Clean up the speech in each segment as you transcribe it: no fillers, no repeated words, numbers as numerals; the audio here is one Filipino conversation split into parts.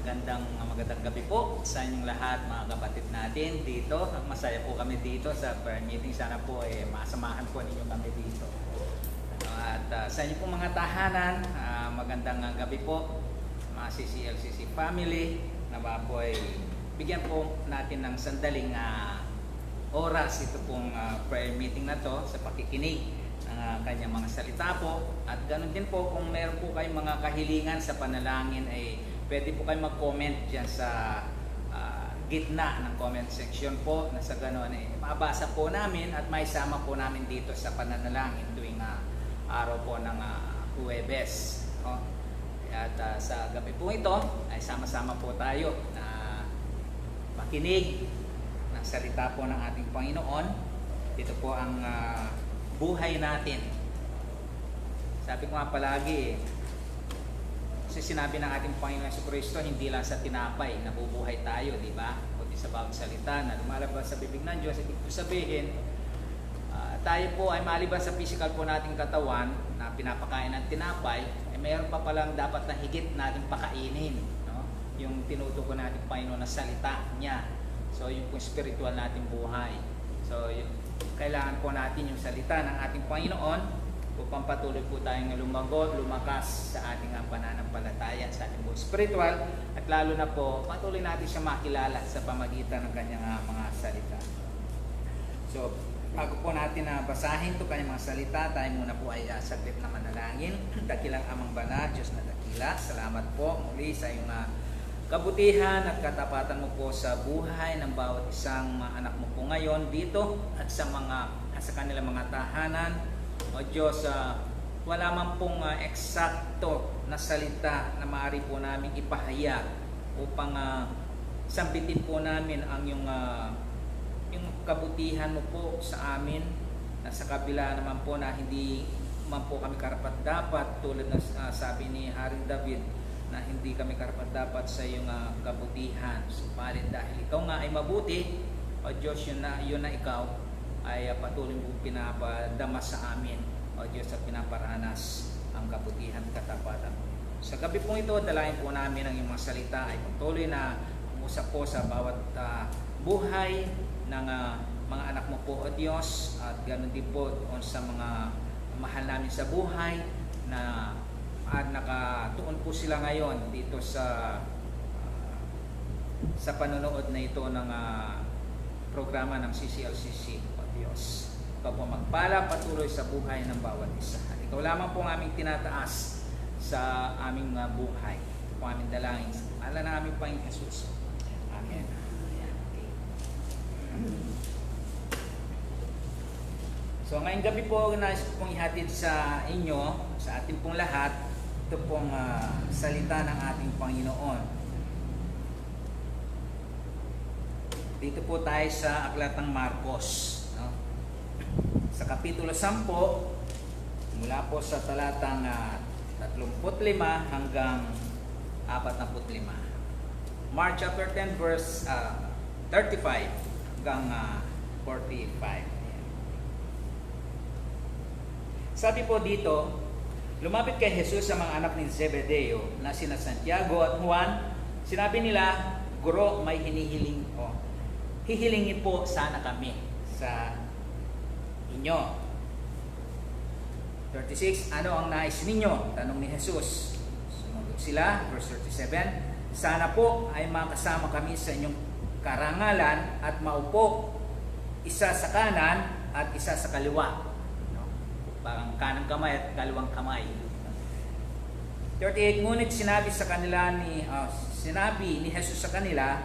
magandang gabi po sa inyong lahat, mga kapatid natin dito. Masaya po kami dito sa prayer meeting. Sana po masamahan po ninyo kami dito. Sa inyo po mga tahanan, magandang gabi po mga CCLCC family. Nawa po bigyan po natin ng sandaling oras ito pong prayer meeting na to sa pakikinig ng kanyang mga salita po. At ganoon din po kung meron po kayong mga kahilingan sa panalangin pwede po kayo mag-comment dyan sa gitna ng comment section po, na sa ganoon mabasa po namin at maisama po namin dito sa pananalangin tuwing araw po ng Huwebes. At sa gabi po ito ay sama-sama po tayo na makinig ng salita po ng ating Panginoon. Ito po ang buhay natin. Sabi ko nga palagi kasi sinabi ng ating Panginoon Jesucristo, hindi lang sa tinapay nabubuhay tayo, di ba? Kundi sa bawat salita na lumalabas sa bibig ng Diyos. Ibig sabihin, tayo po ay maliban sa physical po nating katawan na pinapakain ng tinapay, mayroon pa palang dapat na higit nating pakainin, no? Yung tinutukoy nating Panginoon na salita niya. So yung po spiritual nating buhay. So kailangan po natin yung salita ng ating Panginoon upang patuloy po tayong lumakas sa ating pananampalataya, sa ating buhay spiritual, at lalo na po patuloy natin siya makilala sa pamagitan ng kanyang mga salita. So bago po natin basahin ito kanyang mga salita, tayo muna po ay saglit na manalangin. Dakilang Amang Banal, Diyos na dakila, salamat po muli sa iyong kabutihan at katapatan mo po sa buhay ng bawat isang anak mo po ngayon dito at sa kanilang mga tahanan. O Diyos, wala man pong eksakto na salita na maaari po namin ipahayag upang sambitin po namin ang yung kabutihan mo po sa amin, na sa kabila naman po na hindi man po kami karapat-dapat, tulad ng sabi ni Haring David na hindi kami karapat-dapat sa iyong kabutihan. Subalit dahil ikaw nga ay mabuti, o Diyos, yun na ikaw ay patuloy mo pinapadama sa amin, o Diyos, at pinaparanas ang kabutihan at katapatan. Sa gabi pong ito, dalayan po namin ang iyong mga salita ay patuloy na umusap po sa bawat buhay ng mga anak mo po, o Diyos, at ganoon din po doon sa mga mahal namin sa buhay na nakatuon po sila ngayon dito sa panonood na ito ng programa ng CCLCC. Diyos, ikaw po magpala patuloy sa buhay ng bawat isa. At ikaw lamang po ang aming tinataas sa aming buhay. Ito po aming dalangin. Ala na aming Panginoon Jesus. Amen. Okay. So ngayong gabi po, nais ko pong ihatid sa inyo, sa ating pong lahat, ito pong salita ng ating Panginoon. Dito po tayo sa Aklat ng Marcos. Sa Kapitulo 10, mula po sa talatang 35 hanggang 45. Mark chapter 10 verse 35 hanggang 45. Sabi po dito, lumapit kay Jesus sa mga anak ni Zebedeo na sina Santiago at Juan. Sinabi nila, Guro, may hihilingin po sana kami sa inyo. 36, ano ang nais ninyo? Tanong ni Jesus. Sumagot sila, verse 37, sana po ay makasama kami sa inyong karangalan at maupo isa sa kanan at isa sa kaliwa. No? Parang kanang kamay at kaliwang kamay. 38, ngunit sinabi ni Jesus sa kanila,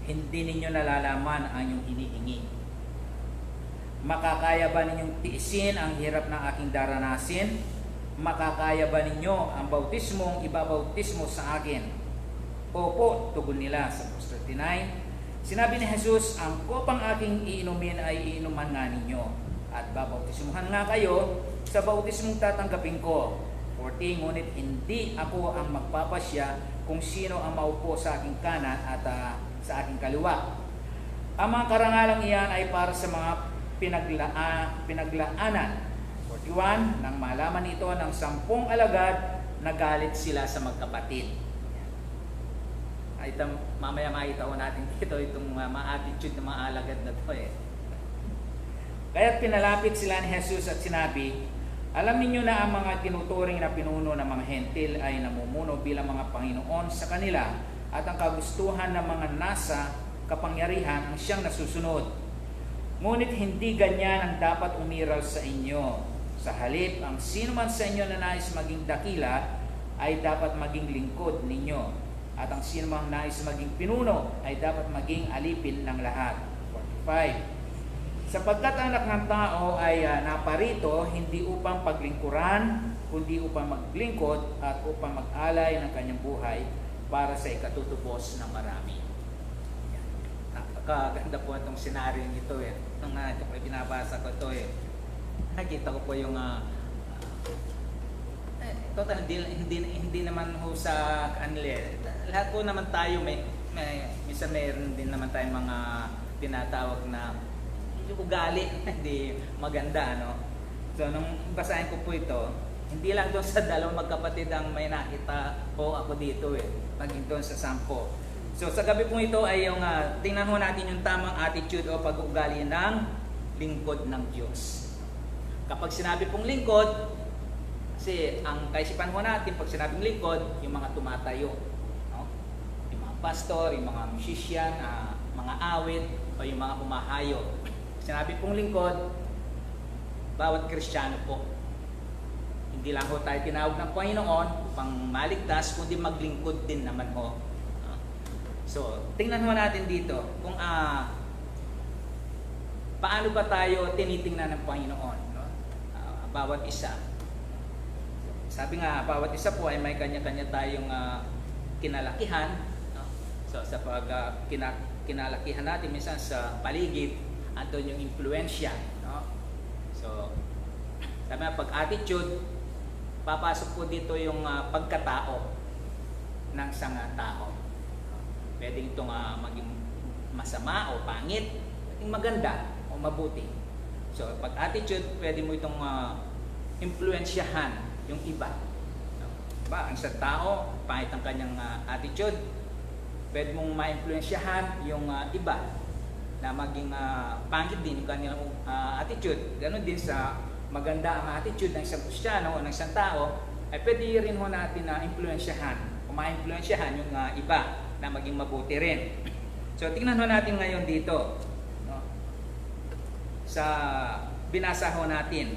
hindi ninyo nalalaman ang inyong hinihingi. Makakaya ba ninyong tiisin ang hirap ng aking daranasin? Makakaya ba ninyo ang bautismong ibabautismo sa akin? Opo, tugon nila sa verse 39. Sinabi ni Jesus, ang kopang aking iinumin ay iinuman nga ninyo, at babautismuhan nga kayo sa bautismong tatanggapin ko. 40, ngunit hindi ako ang magpapasya kung sino ang maupo sa aking kanan at sa aking kaliwa. Ang mga karangalang iyan ay para sa mga pinaglaanan. 41, nang malaman ito ng 10 alagad, nagalit sila sa magkapatid. mamaya makita ko natin dito itong mga attitude ng mga alagad na to eh. Kaya't pinalapit sila ni Jesus at sinabi, alam ninyo na ang mga tinuturing na pinuno ng mga hentil ay namumuno bilang mga Panginoon sa kanila at ang kagustuhan ng mga nasa kapangyarihan ang siyang nasusunod. Ngunit hindi ganyan ang dapat umiral sa inyo. Sa halip, ang sino man sa inyo na nais maging dakila ay dapat maging lingkod ninyo. At ang sino man nais maging pinuno ay dapat maging alipin ng lahat. 45. Sapagkat ang anak ng tao ay naparito hindi upang paglingkuran, kundi upang maglingkod at upang mag-alay ng kanyang buhay para sa ikatutubos ng marami. Napakaganda po itong senaryo ito eh. Ito po binabasa ko ito eh. Nakita ko po yung total hindi naman ho sa kanila. Lahat po naman tayo minsan mayroon din naman tayong mga tinatawag na yung ugali hindi maganda, no? So nung basahin ko po ito, hindi lang doon sa dalawang magkapatid ang may nakita po ako dito eh, maging doon sa 10. So sa gabi po ito ay yung tingnan ho natin yung tamang attitude o pag-uugali ng lingkod ng Diyos. Kapag sinabi pong lingkod, kasi ang kaisipan ho natin pag sinabing lingkod, yung mga tumatayo, no? Yung mga pastor, yung mga musician, mga awit o yung mga pumahayo. Sinabi pong lingkod, bawat Kristiyano po. Hindi lang ho tayo tinawag ng Panginoon upang maligtas, kundi maglingkod din naman ho. So, tingnan ho natin dito kung paano ba tayo tinitingnan ng Panginoon. No? Bawat isa. Sabi nga, bawat isa po ay may kanya-kanya tayong kinalakihan. No? So, sa kinalakihan natin minsan sa paligid, andun yung impluensya, no? So, sabi nga, pag-attitude, papasok po dito yung pagkatao ng isang tao. Pwede itong maging masama o pangit, maging maganda o mabuti. So, pag-attitude, pwede mo itong impluensyahan yung iba. No? Diba? Ang isang tao, pangit ang kanyang attitude, pwede mong ma-impluensyahan yung iba na maging pangit din yung kanilang attitude. Ganon din sa maganda ang attitude ng isang Kristiyano o ng isang tao, ay pwede rin ho natin na influensyahan o ma-influensyahan yung iba na maging mabuti rin. So tingnan ho natin ngayon dito, no? Sa binasa ho natin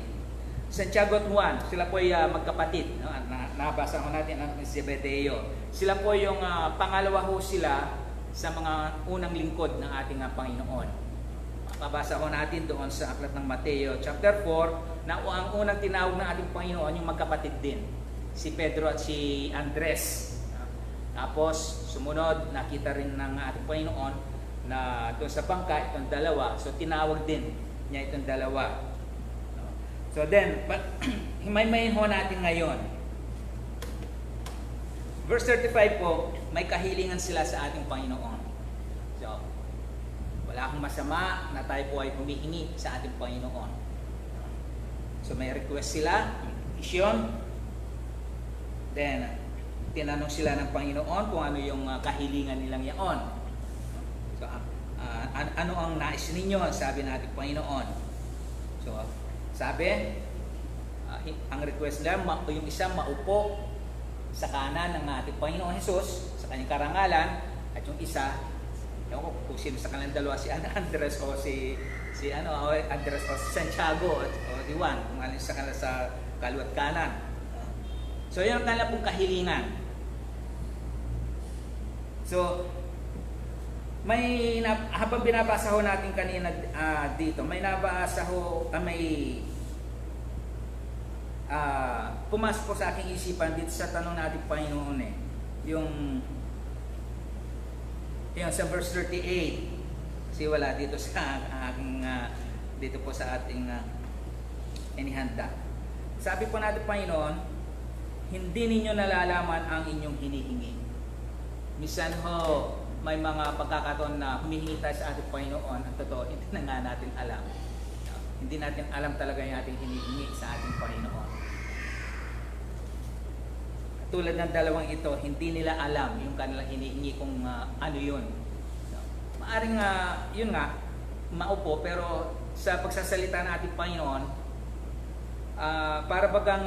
Santiago at Juan, sila po ay magkapatid, no? Nabasa ho natin ang Zebedeo. Sila po yung pangalawa ho sila sa mga unang lingkod ng ating Panginoon. Mabasa ko natin doon sa aklat ng Mateo chapter 4 na ang unang tinawag ng ating Panginoon yung magkapatid din, si Pedro at si Andres. Tapos sumunod, nakita rin ng ating Panginoon na doon sa bangka itong dalawa, so tinawag din niya itong dalawa. So then, himay-mayin ho natin ngayon. Verse 35 po, may kahilingan sila sa ating Panginoon. So, wala akong masama na tayo po ay humihingi sa ating Panginoon. So, may request sila, petition. Then, tinanong sila ng Panginoon kung ano yung kahilingan nilang yaon. So, ano ang nais ninyo? Sabi ng ating Panginoon. So, sabi, ang request nila, yung isa maupo sa kanan ng ating Panginoon Jesus sa kanyang karangalan, at yung isa, ewan ko kung sino sa kanilang dalawa, si Andres o si Andres o si Santiago o si Juan, kung alin sa kanila sa kaliwat kanan. So yan ang kanila pong kahilingan. So habang binabasa ho natin kanina dito, may nabasa ho, pumasok po sa aking isipan dito sa tanong natin Panginoon yung sa verse 38, kasi wala dito sa aking dito po sa ating inihanda. Sabi po natin Panginoon, hindi ninyo nalalaman ang inyong hinihingi. Minsan ho, may mga pagkakataon na humihingi tayo sa ating Panginoon, ang totoo, hindi na nga natin alam. Hindi natin alam talaga yung ating hinihingi sa ating Panginoon. tulad ng dalawang ito, hindi nila alam yung kanilang hinihingi kung ano yun. Maaring yun nga, maupo, pero sa pagsasalita ng ating Panginoon, para bagang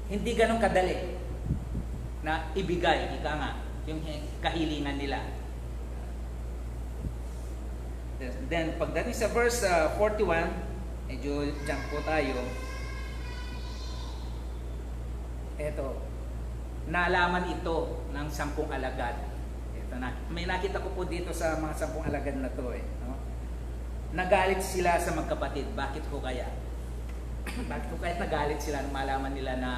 hindi ganun kadali na ibigay, ika nga, yung kahilingan nila. Then, pagdating sa verse 41, medyo jump po tayo. Eto, naalaman ito ng 10 alagad. Ito na, may nakita ko po dito sa mga 10 alagad na to no? Nagalit sila sa magkapatid. Bakit ko kaya? Bakit ko kaya nagalit sila nung malaman nila na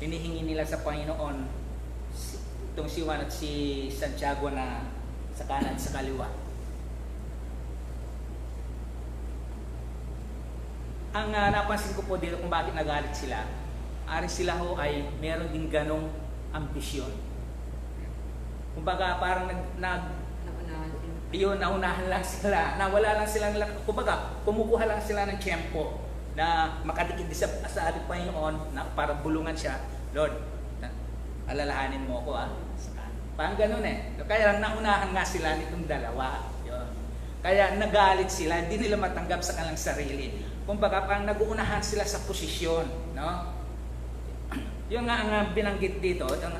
hinihingi nila sa Panginoon itong si Juan at si Santiago na sa kanan sa kaliwa? Ang napansin ko po dito kung bakit nagalit sila, ari sila ho ay meron din ganong ambisyon. Kumbaga parang naunahan lang sila, nawala lang sila, kumbaga kumukuha lang sila ng tiyempo na makadikit sa ating Panginoon na para bulungan siya. Lord, alalahanin mo ako parang ganun Kaya lang naunahan nga sila nitong dalawa. Yun. Kaya nagalit sila, hindi nila matanggap sa kanilang sarili. Kumbaga parang naguunahan sila sa posisyon, no? Yung nga ang binanggit dito, yung,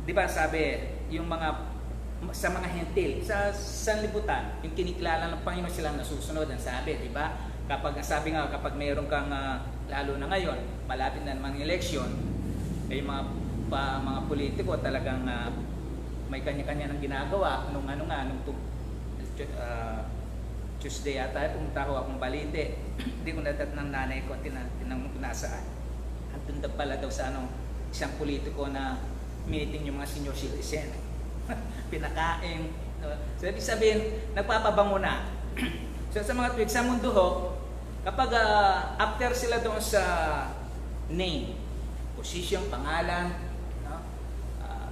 di ba sabi, yung mga sa mga hentil, sa sanlibutan, yung kinikilala ng Panginoon silang nasusunod, ang sabi, di ba? Kapag sabi nga, kapag mayroon kang, lalo na ngayon, malapit na naman ng eleksyon, ay mga politiko talagang may kanya-kanya ng ginagawa. Nung Tuesday yata, pumunta ko akong Balite. Hindi ko natat ng nanay ko, tinanong ko nasaan. Andun pala daw sa isang politiko na meeting yung mga senior citizen. Pinakain. So, ibig sabihin, nagpapabango na. So, sa mga tweets, sa mundo ho, kapag after sila doon sa name, position, pangalan, no?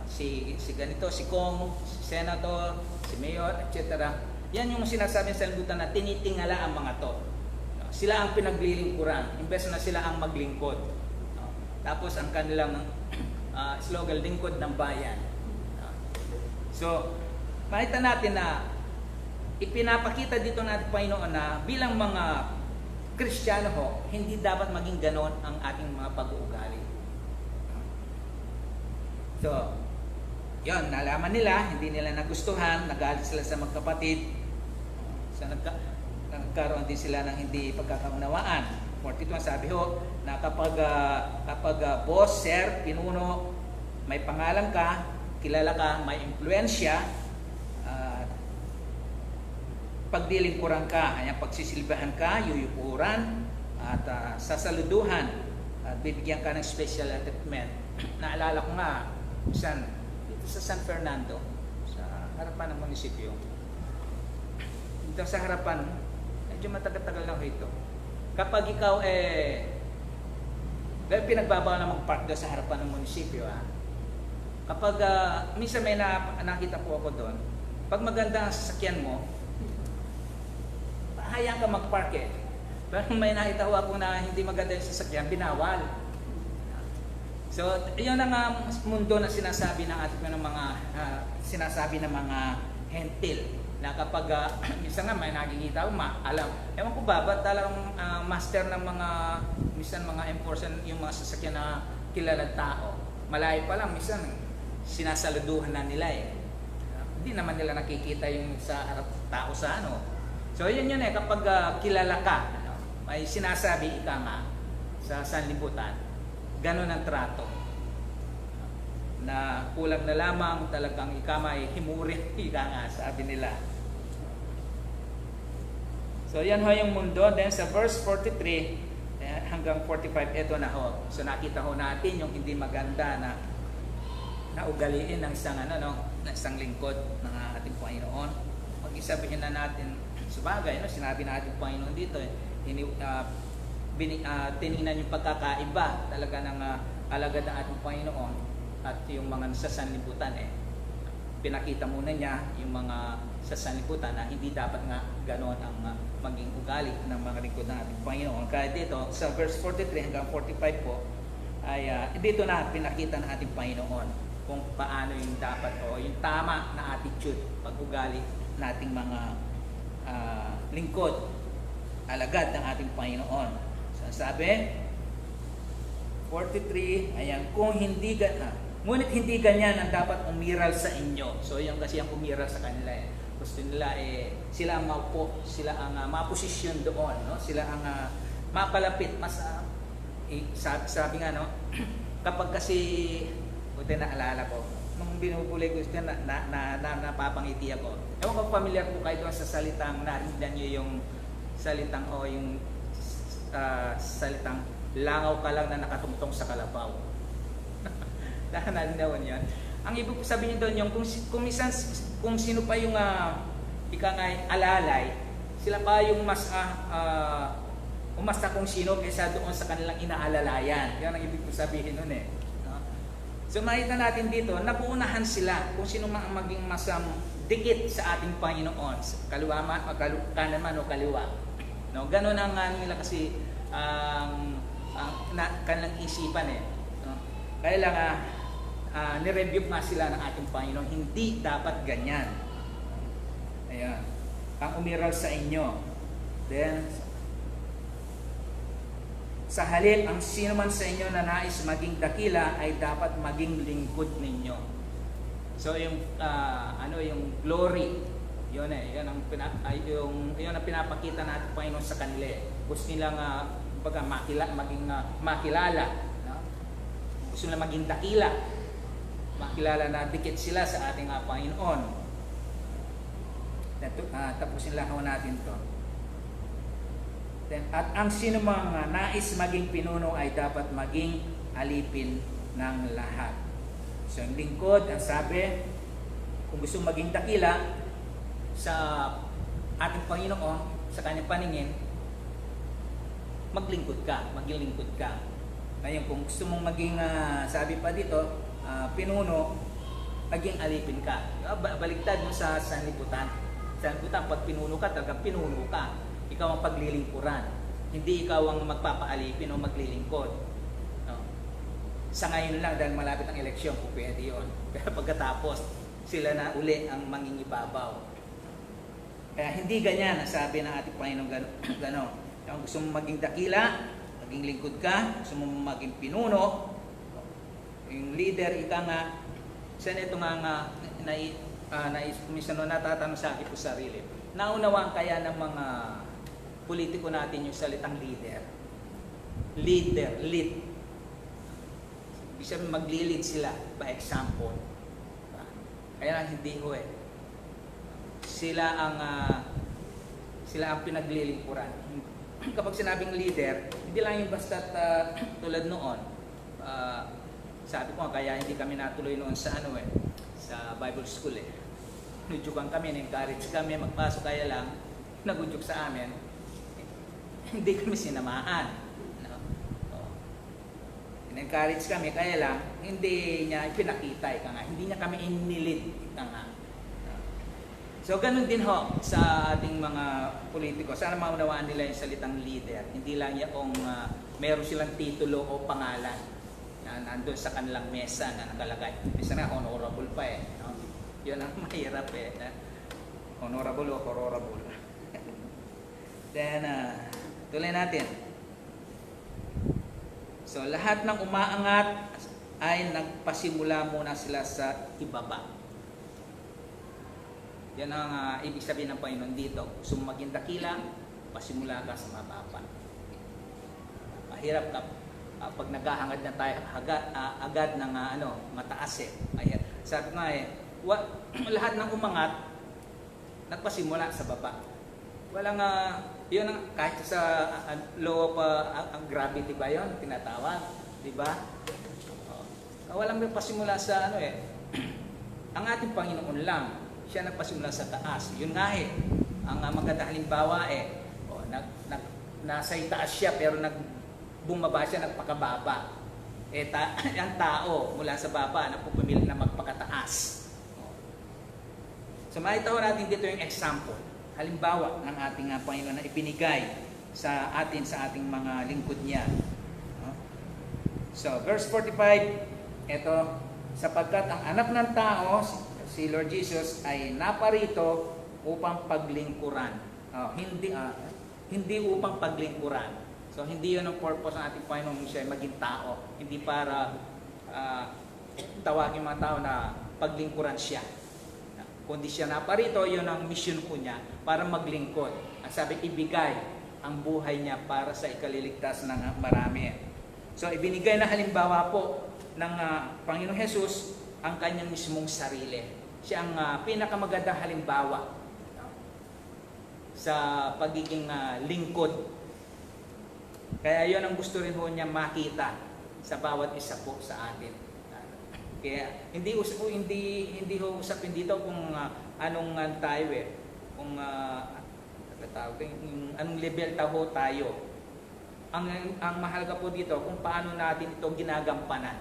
Si ganito, si Kong, si Senator, si Mayor, etc. Yan yung sinasabi sa libutan na tinitingala ang mga to. No? Sila ang pinaglilingkuran, imbes na sila ang maglingkod. No? Tapos ang kanilang slogan, lingkod ng bayan. No? So, makita natin na ipinapakita dito natin Panginoon na bilang mga Kristiyano ho, hindi dapat maging ganon ang ating mga pag-uugali. So, yon, nalaman nila, hindi nila nagustuhan, nagalit sila sa magkapatid. So, nagkaroon din sila ng hindi pagkakaunawaan. 42 sabi ho, na kapag boss, sir, pinuno, may pangalan ka, kilala ka, may impluensya, pagdilingkuran ka, ayan, pagsisilbahan ka, yuyukuran, at sasaluduhan, at bibigyan ka ng special treatment. Naalala ko nga, dito sa San Fernando, sa harapan ng munisipyo. Dito sa harapan, medyo matagal-tagal lang ito. Kapag ikaw dahil pinagbabawal na mag-park doon sa harapan ng munisipyo, kapag minsan may nakita po ako doon, pag maganda ang sasakyan mo, hayaan ka mag-park Pero may nakita ko ako na hindi maganda yung sasakyan, binawal. So, yun ang mundo na sinasabi ng ating ng mga hentil na kapag minsan nga may nakikita ko, alam. Ewan ko ba, ba't talagang master ng minsan mga enforcer yung mga sasakyan na kilalang tao. Malayo pa lang, minsan sinasaluduhan na nila Hindi naman nila nakikita yung sa harap tao sa So, yun kapag kilala ka, may sinasabi ika nga sa sanlibutan, ganun ang trato. Na kulang na lamang talagang ika may himurin, ika nga, sabi nila. So, yan ho yung mundo. Then, sa verse 43 hanggang 45, eto na ho. So, nakita ho natin yung hindi maganda na ugaliin ng isang, ng isang lingkod ng ating Panginoon. Mag-isabihin na natin, sabagay, sinabi na ating Panginoon dito, tinignan yung pagkakaiba talaga ng alagad ng ating Panginoon at yung mga sa sanlibutan pinakita muna niya yung mga sa sanlibutan na hindi dapat nga ganoon ang maging ugali ng mga lingkod ng ating Panginoon. Kaya dito sa verse 43 hanggang 45 po, ay dito na pinakita ng ating Panginoon kung paano yung dapat o yung tama na attitude, pag-ugali nating mga lingkod, alagad ng ating Panginoon. So, sabi, 43, ayan, ngunit hindi ganyan ang dapat umiral sa inyo. So, yung kasi ang umiral sa kanila gusto nila sila ang maupo, sila ang maposisyon doon, no? Sila ang mapalapit, mas sabi nga, no, kapag kasi, buti naalala ko, nung binubulay ko siya, napapangiti ako. Ewan ko, familiar po kayo doon sa salitang, narinig nyo yung salitang, salitang, langaw ka lang na nakatungtong sa kalabaw. Narinig yun. Ang ibig sabihin doon, yung kung sino pa yung alalay, sila pa yung mas umasta kung sino kaysa doon sa kanilang inaalalayan. Yan ang ibig sabihin nun no? So makita natin dito, napuunahan sila kung sino man ang maging dikit sa ating Panginoon, kaliwa man o kanan man o kaliwa. No? Ganon ang nila kasi kanilang isipan no? Kaya lang nireview nga sila ng ating Panginoon, hindi dapat ganyan. Ayan, ang umiral sa inyo. Then sa halip, ang sino man sa inyo na nais maging dakila ay dapat maging lingkod ninyo. So yung yung glory, yun yun ang pinapakita natin Panginoon sa kanila. Gusto nilang maging makilala, no? Gusto nilang maging dakila, makilala na dikit sila sa ating Panginoon. Tapusin lang natin to. At ang sino mga nais maging pinuno ay dapat maging alipin ng lahat. So ang lingkod, ang sabi, kung gusto maging dakila sa ating Panginoon, sa kanyang paningin, maging lingkod ka. Ngayon, kung gusto mong maging, sabi pa dito, pinuno, maging alipin ka. Baliktad mo sa sanlibutan. Sa sanlibutan, pag pinuno ka, talagang pinuno ka. Ikaw ang paglilingkuran. Hindi ikaw ang magpapaalipin o maglilingkod. No? Sa ngayon lang, dahil malapit ang eleksyon, kung pwede yun. Pero pagkatapos, sila na uli ang mangingibabaw. Kaya hindi ganyan ang sabi ng ating Panginoon gano'n. Kung gusto mong maging dakila, maging lingkod ka, gusto mong maging pinuno, yung leader, ika nga, saan ito nga minsan natatanong sa akin po sarili. Naunawaan kaya ng mga politiko natin yung salitang leader? Lead. Ibig sabihin magli-lead sila by example. Kaya lang hindi Sila ang pinaglilingkuran. Kapag sinabing leader, hindi lang yung basta tulad noon. Sabi ko kaya hindi kami natuloy noon sa sa Bible school Nudyukan kami, encourage kami magpasok, kaya lang nagudyok sa amin. Hindi kami sinamahan. No? In-encourage kami, kaya lang hindi niya ipinakita, hindi niya kami inilid, So ganun din sa ating mga politiko. Sana maunawaan nila yung salitang leader. Hindi lang yung meron silang titulo o pangalan na nandun sa kanilang mesa na nakalagay. Isa na honorable pa no? Yun ang mahirap honorable o horrible. Then tuloy natin. So lahat ng umaangat ay nagpasimula muna sila sa ibaba. Yan ang ibig sabihin ng Panginoon dito. Gusto mo maging dakila, pasimula ka sa mababa. Mahirap ka pag naghahangad na tayo agad ng mataas Ayan. Sabi nga lahat ng umangat nagpasimula sa baba. Walang yun ang kahit sa law of ang gravity ba yun tinatawag, di ba? Walang pasimula sa ang ating Panginoon lang siya nagpasimula sa taas. Yun nga ang magandang halimbawa nasa itaas siya pero bumaba siya nagpakababa. Ang tao mula sa baba nagpupumilit na magpakataas. So makita natin dito yung example, halimbawa ng ating Panginoon na ibinigay sa ating mga lingkod niya. So, verse 45, ito, sapagkat ang anak ng tao, si Lord Jesus, ay naparito upang paglingkuran. Hindi upang paglingkuran. So, hindi yun ang purpose ng ating Panginoon siya maging tao. Hindi para tawagin mga tao na paglingkuran siya. Kundi siya naparito, yun ang mission po niya para maglingkod. Ang sabi, ibigay ang buhay niya para sa ikaliligtas ng marami. So, ibinigay na halimbawa po ng Panginoong Jesus ang kanyang mismong sarili. Siya ang pinakamagandang halimbawa sa pagiging lingkod. Kaya yun ang gusto rin ho niya makita sa bawat isa po sa atin. Kaya hindi ho usapin dito kung anong tayo kung anong level tayo. Ang mahalaga po dito kung paano natin ito ginagampanan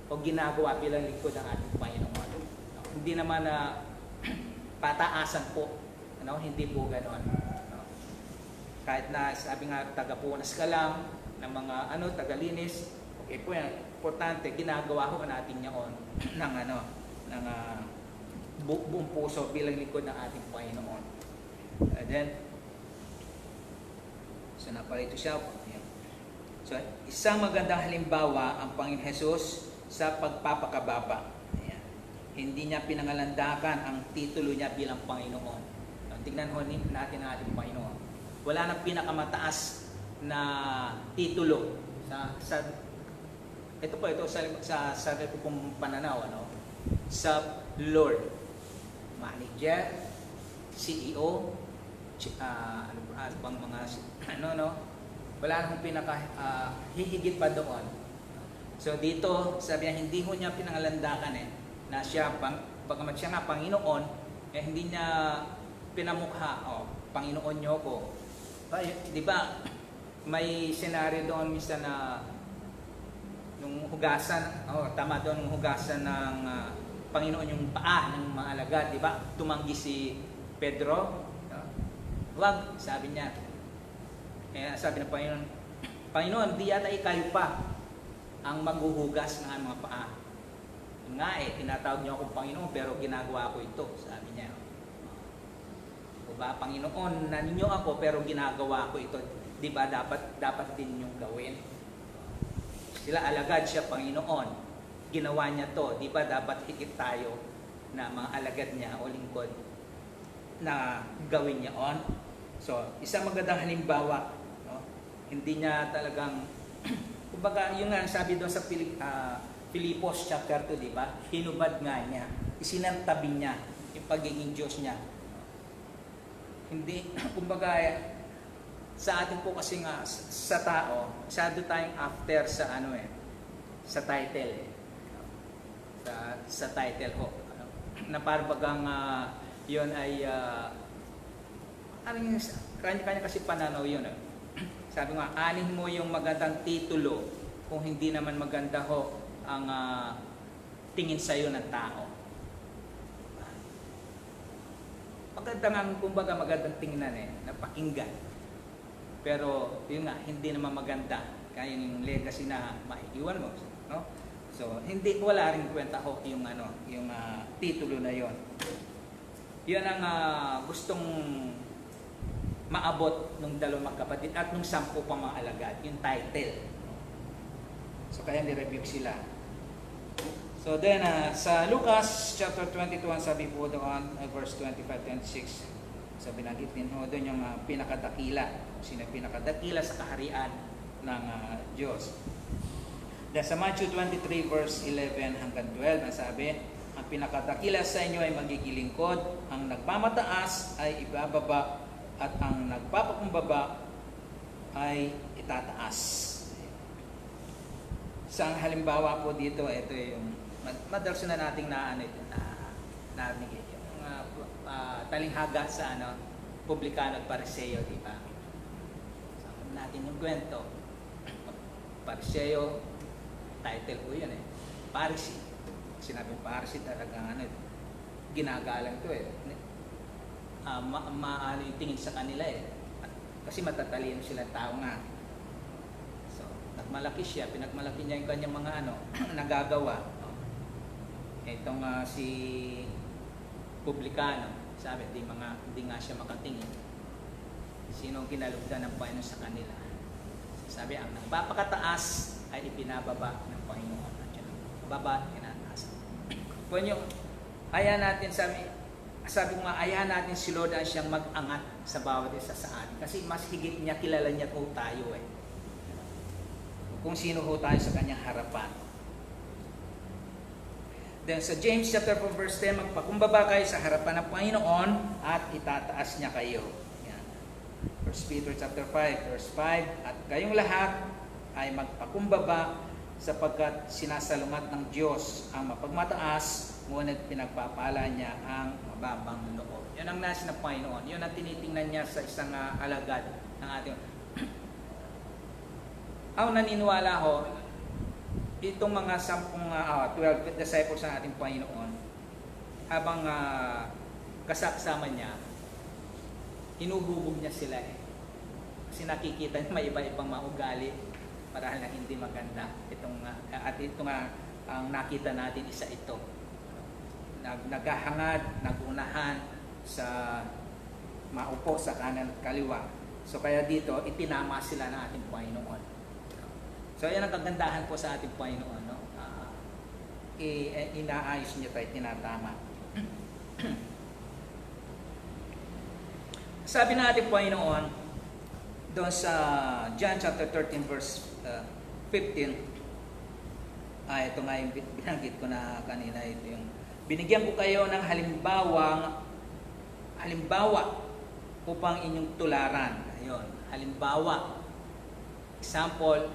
o ginagawa bilang lingkod ng ating Panginoon. Hindi naman pataasan po, hindi po ganoon. Kahit na sabi nga taga-punas ka lang ng mga tagalinis, okay po yan. Importante, ginagawa ko natin yaon ng buong puso bilang lingkod ng ating Panginoon. And then, so naparito siya. So, isang magandang halimbawa ang Panginoon Jesus sa pagpapakababa. Ayan. Hindi niya pinangalandakan ang titulo niya bilang Panginoon. Tingnan ho natin ang ating Panginoon. Wala nang pinakamataas na titulo ito sa sarili kong pananaw, sa Lord, manager, CEO, wala nang hihigit pa doon. So dito, sabi niya, hindi ho niya pinangalandakan na siya, bagamat siya nga Panginoon, hindi niya pinamukha, Panginoon niyo ko. Di ba, may senaryo doon minsan na nung hugasan, tama doon, nung hugasan ng Panginoon yung paa ng mga alagad, di ba? Tumanggi si Pedro. Wag, sabi niya. Sabi ng Panginoon, Panginoon, di yata ikayo pa ang maghuhugas ng mga paa. Nga tinatawag niyo akong Panginoon pero ginagawa ko ito, sabi niya. O ba, Panginoon, na ninyo ako pero ginagawa ko ito. Di ba dapat din ninyong gawin? Sila alagad, siya Panginoon. Ginawa niya to. Di ba dapat higit tayo na mga alagad niya o lingkod na gawin niya on? So, isang magandang halimbawa. Hindi niya talagang, kumbaga, yung nga sabi doon sa Filipos chapter 2, di ba? Hinubad nga niya. Isinantabi niya yung pagiging Diyos niya. Hindi, kumbaga, sa atin po kasi nga sa tao, masyado tayong after sa sa title sa title ho. Na parang yun ay kanya-kanya kasi pananaw yun. Sabi nga, anin mo yung magandang titulo kung hindi naman maganda ho ang tingin sa'yo ng tao. Maganda nga, kumbaga magandang tingnan na pakinggan. Pero yun nga, hindi naman maganda. Kaya yung legacy na maiiwan mo. No? So, wala rin kwenta ho yung, yung titulo na yon. Yun ang gustong maabot ng dalawang magkapatid at ng 10 pang mga alagad, yung title. So, kaya nireview sila. So, then, sa Lucas chapter 22, sabi po doon, verse 25-26, sabi natin doon yung pinakadakila. Sino pinakadakila sa kaharian ng Diyos. Then sa Matthew 23 verse 11 hanggang 12, sabi, ang pinakadakila sa inyo ay magigilingkod, ang nagmamataas ay ibababa, at ang nagpapakumbaba ay itataas. Sa halimbawa po dito, ito yung madalas na nating narinig yung talinghaga sa publikano at pariseo, di ba? Natin yung kwento. Pariseo, title ko yun Parisi. Sinabing Parisi talaga ginagalang to maano yung tingin sa kanila kasi matatalino sila tao nga. So, malaki siya, pinagmalaki niya yung kanyang mga nagagawa. Itong si publikano, sabi, hindi nga siya makatingin. Sino ang kinalugdan ng Panginoon sa kanila? Sabi, ang nagpapakataas ay ipinababa ng Panginoon. Baba, kinataas. Kung nyo, ayahan natin, sabi ko nga, ayahan natin si Lord ang siyang mag-angat sa bawat isa sa atin. Kasi mas higit niya, kilala niya po tayo kung sino ho tayo sa kanyang harapan. Then sa James chapter 4 verse 10, magpakumbaba kayo sa harapan ng Panginoon at itataas niya kayo. Yan. 1 Peter chapter 5 verse 5, at kayong lahat ay magpakumbaba sapagkat sinasalungat ng Diyos ang mapagmataas, ngunit pinagpapala niya ang mababang loob. Yan ang nais ng Panginoon. Yun ang tinitingnan niya sa isang alagad ng ating. Ako naniniwala ho, itong mga 12 disciples ng ating Panginoon, habang kasama niya, hinuhubog niya sila Kasi nakikita niya may iba-ibang maugali marahil na hindi maganda. At ito nga ang nakita natin, isa ito. Naghahangad, nagunahan sa maupo sa kanan at kaliwa. So kaya dito, itinama sila ng ating Panginoon. So yan ang kagandahan po sa ating Panginoon. Inaayos niya tayo, tinatama. Sabi ng ating Panginoon, doon sa John chapter 13 verse 15, ito nga yung binanggit ko na kanina, ito yung binigyan ko kayo ng halimbawa upang inyong tularan. Ayun, halimbawa, example,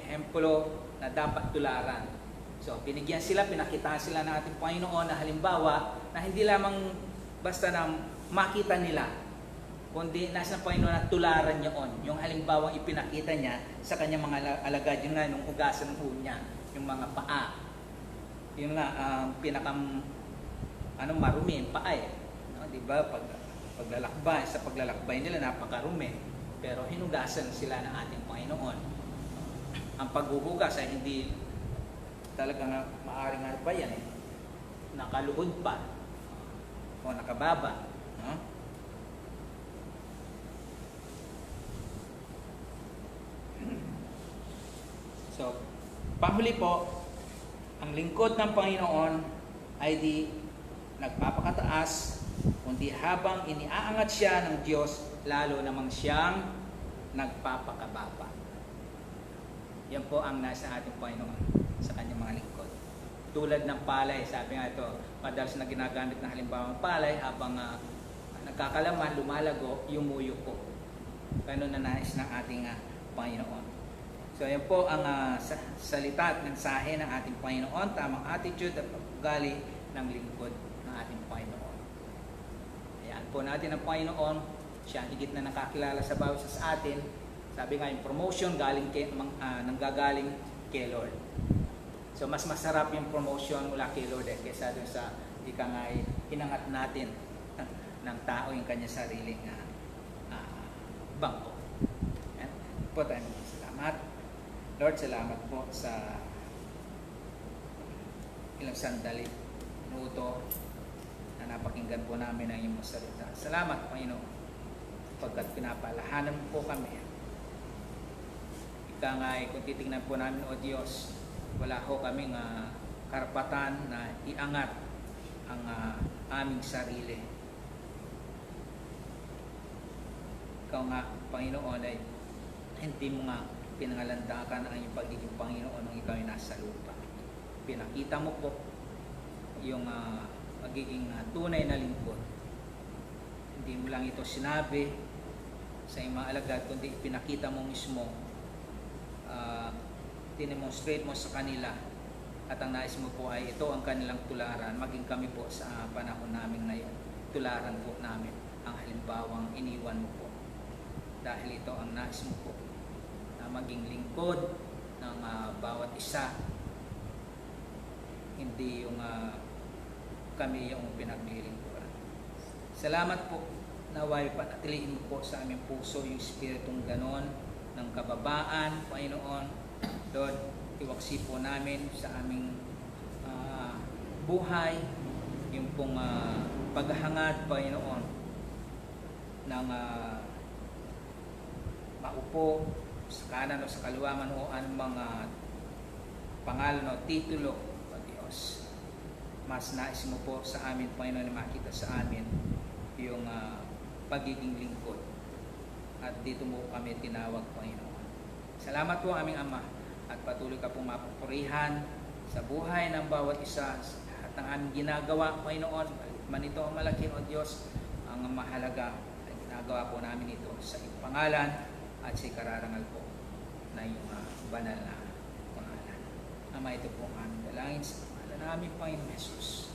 ehemplo na dapat tularan. So, binigyan sila, pinakita sila ng ating Panginoon na halimbawa na hindi lamang basta na makita nila, kundi nasa Panginoon na tularan niyon. Yung halimbawang ipinakita niya sa kanyang mga alagad, yun nga, nung hugasan ng niya, yung mga paa. Yun nga, marumi yung paa No? Diba? Paglalakbay, sa paglalakbay nila, napakarumi. Pero hinugasan sila ng ating Panginoon. Ang paghuhugas ay hindi talagang maaaring pa yan nakaluhod pa o nakababa. No? So, panghuli po, ang lingkod ng Panginoon ay di nagpapakataas, kundi habang iniaangat siya ng Diyos, lalo namang siyang nagpapakababa. Yan po ang nasa ating Panginoon sa kanyang mga lingkod. Tulad ng palay, sabi nga ito, madalas na ginagamit na halimbawa ng palay, habang nagkakalaman, lumalago, yumuyo po. Ganun na nais ng ating Panginoon. So yan po ang salita at mensahe ng ating Panginoon, tamang attitude at pag-ugali ng lingkod ng ating Panginoon. Ayan po natin ang Panginoon, siya higit na nakakilala sa bawat isa sa atin. Sabi nga yung promotion nanggagaling kay Lord. So mas masarap yung promotion mula kay Lord kaysa dun sa ika nga hinangat natin ng tao yung kanya sariling bangko. Ayan po tayo. Salamat. Lord, salamat po sa ilang sandali, minuto na napakinggan po namin ang iyong salita. Salamat, Panginoon, pagkat pinapalahanan po kami. Ika nga kung titingnan po namin, O Diyos, wala ho kaming karapatan na iangat ang aming sarili. Ikaw nga, Panginoon, ay hindi mo nga pinangalandakan ang iyong pagiging Panginoon nung ikaw ay nasa lupa. Pinakita mo po yung magiging tunay na lingkod. Hindi mo lang ito sinabi sa iyong mga alagad, kundi pinakita mo mismo, dinemonstrate mo sa kanila, at ang nais mo po ay ito ang kanilang tularan, maging kami po sa panahon namin na yun. Tularan po namin ang halimbawang iniwan mo po. Dahil ito ang nais mo po, maging lingkod ng bawat isa, hindi yung kami yung pinaglilingkuran. Salamat po, naway panatilihin mo po sa aming puso yung espiritong ganon ng kababaan, Panginoon, Lord, iwaksi po namin sa aming buhay, yung pong paghahangad, Panginoon, ng maupo sa kanan o sa kaliwa man o anong mga pangalan o titulo, O Diyos. Mas nais mo po sa amin, Panginoon, na makita sa amin yung pagiging lingkod. At dito mo kami tinawag, Panginoon. Salamat po aming Ama, at patuloy ka pong mapupurihan sa buhay ng bawat isa at ng aming ginagawa, Panginoon. Man ito ang malaki, O Diyos, ang mahalaga ay ginagawa po namin ito sa iyong pangalan at sa ikararangal po na iyong banal na pangalan. Ama, ito po ang aming dalangin sa pangalan namin, Panginoon Jesus.